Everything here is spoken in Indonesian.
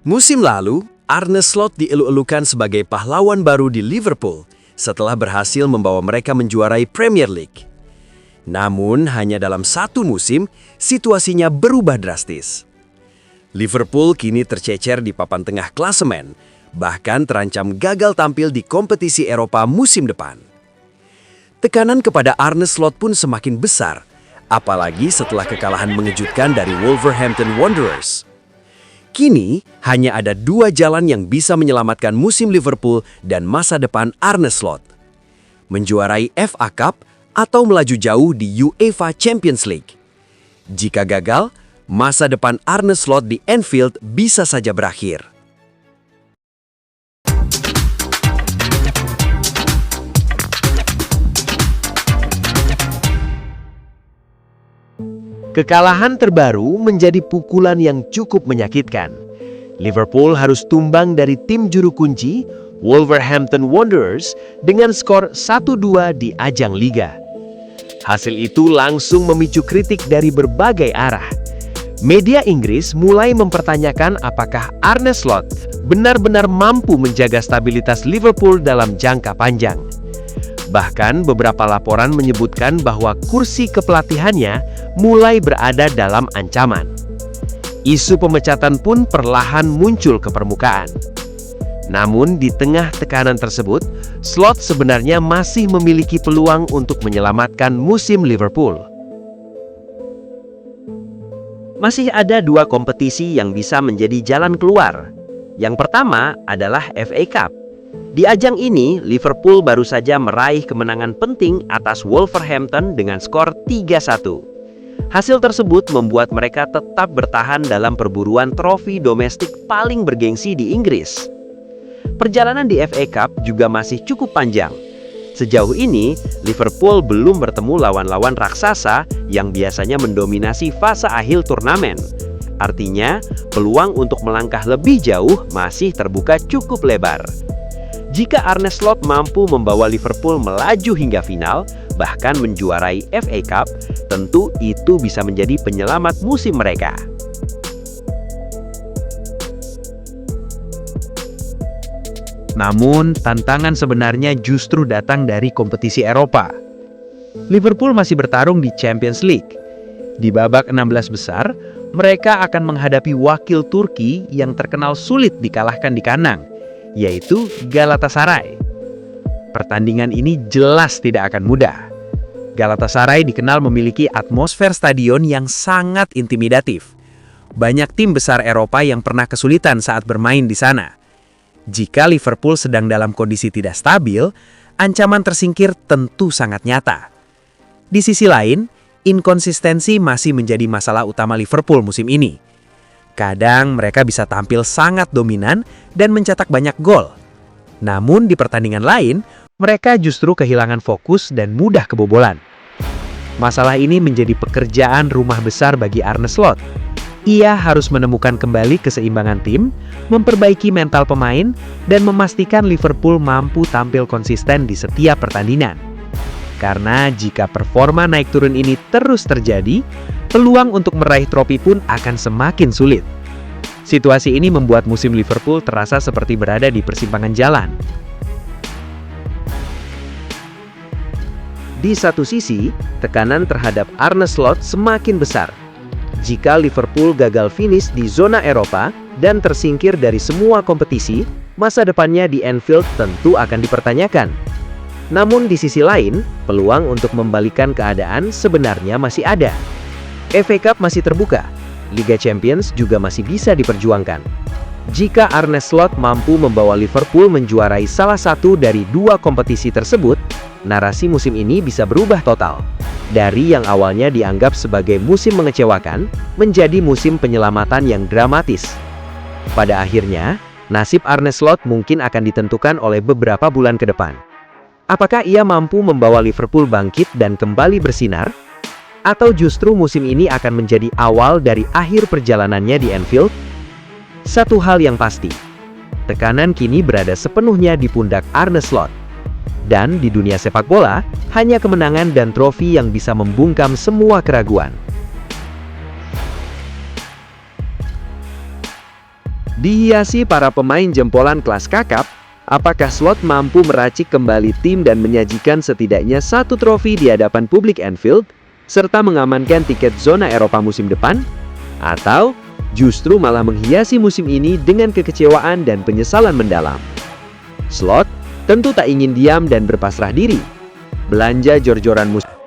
Musim lalu, Arne Slot dielu-elukan sebagai pahlawan baru di Liverpool setelah berhasil membawa mereka menjuarai Premier League. Namun, hanya dalam satu musim, situasinya berubah drastis. Liverpool kini tercecer di papan tengah klasemen, bahkan terancam gagal tampil di kompetisi Eropa musim depan. Tekanan kepada Arne Slot pun semakin besar, apalagi setelah kekalahan mengejutkan dari Wolverhampton Wanderers. Kini, hanya ada dua jalan yang bisa menyelamatkan musim Liverpool dan masa depan Arne Slot. Menjuarai FA Cup atau melaju jauh di UEFA Champions League. Jika gagal, masa depan Arne Slot di Anfield bisa saja berakhir. Kekalahan terbaru menjadi pukulan yang cukup menyakitkan. Liverpool harus tumbang dari tim juru kunci Wolverhampton Wanderers dengan skor 1-2 di ajang Liga. Hasil itu langsung memicu kritik dari berbagai arah. Media Inggris mulai mempertanyakan apakah Arne Slot benar-benar mampu menjaga stabilitas Liverpool dalam jangka panjang. Bahkan beberapa laporan menyebutkan bahwa kursi kepelatihannya mulai berada dalam ancaman. Isu pemecatan pun perlahan muncul ke permukaan. Namun di tengah tekanan tersebut, Slot sebenarnya masih memiliki peluang untuk menyelamatkan musim Liverpool. Masih ada dua kompetisi yang bisa menjadi jalan keluar. Yang pertama adalah FA Cup. Di ajang ini, Liverpool baru saja meraih kemenangan penting atas Wolverhampton dengan skor 3-1. Hasil tersebut membuat mereka tetap bertahan dalam perburuan trofi domestik paling bergengsi di Inggris. Perjalanan di FA Cup juga masih cukup panjang. Sejauh ini, Liverpool belum bertemu lawan-lawan raksasa yang biasanya mendominasi fase akhir turnamen. Artinya, peluang untuk melangkah lebih jauh masih terbuka cukup lebar. Jika Arne Slot mampu membawa Liverpool melaju hingga final, bahkan menjuarai FA Cup, tentu itu bisa menjadi penyelamat musim mereka. Namun, tantangan sebenarnya justru datang dari kompetisi Eropa. Liverpool masih bertarung di Champions League. Di babak 16 besar, mereka akan menghadapi wakil Turki yang terkenal sulit dikalahkan di kandang, yaitu Galatasaray. Pertandingan ini jelas tidak akan mudah. Galatasaray dikenal memiliki atmosfer stadion yang sangat intimidatif. Banyak tim besar Eropa yang pernah kesulitan saat bermain di sana. Jika Liverpool sedang dalam kondisi tidak stabil, ancaman tersingkir tentu sangat nyata. Di sisi lain, inkonsistensi masih menjadi masalah utama Liverpool musim ini. Kadang mereka bisa tampil sangat dominan dan mencetak banyak gol. Namun di pertandingan lain, mereka justru kehilangan fokus dan mudah kebobolan. Masalah ini menjadi pekerjaan rumah besar bagi Arne Slot. Ia harus menemukan kembali keseimbangan tim, memperbaiki mental pemain, dan memastikan Liverpool mampu tampil konsisten di setiap pertandingan. Karena jika performa naik turun ini terus terjadi, peluang untuk meraih trofi pun akan semakin sulit. Situasi ini membuat musim Liverpool terasa seperti berada di persimpangan jalan. Di satu sisi, tekanan terhadap Arne Slot semakin besar. Jika Liverpool gagal finish di zona Eropa dan tersingkir dari semua kompetisi, masa depannya di Anfield tentu akan dipertanyakan. Namun di sisi lain, peluang untuk membalikan keadaan sebenarnya masih ada. FA Cup masih terbuka, Liga Champions juga masih bisa diperjuangkan. Jika Arne Slot mampu membawa Liverpool menjuarai salah satu dari dua kompetisi tersebut, narasi musim ini bisa berubah total. Dari yang awalnya dianggap sebagai musim mengecewakan, menjadi musim penyelamatan yang dramatis. Pada akhirnya, nasib Arne Slot mungkin akan ditentukan oleh beberapa bulan ke depan. Apakah ia mampu membawa Liverpool bangkit dan kembali bersinar? Atau justru musim ini akan menjadi awal dari akhir perjalanannya di Anfield? Satu hal yang pasti, tekanan kini berada sepenuhnya di pundak Arne Slot. Dan di dunia sepak bola, hanya kemenangan dan trofi yang bisa membungkam semua keraguan. Dihiasi para pemain jempolan kelas kakap, apakah Slot mampu meracik kembali tim dan menyajikan setidaknya satu trofi di hadapan publik Anfield, serta mengamankan tiket zona Eropa musim depan? Atau justru malah menghiasi musim ini dengan kekecewaan dan penyesalan mendalam? Slot tentu tak ingin diam dan berpasrah diri. Belanja jor-joran musim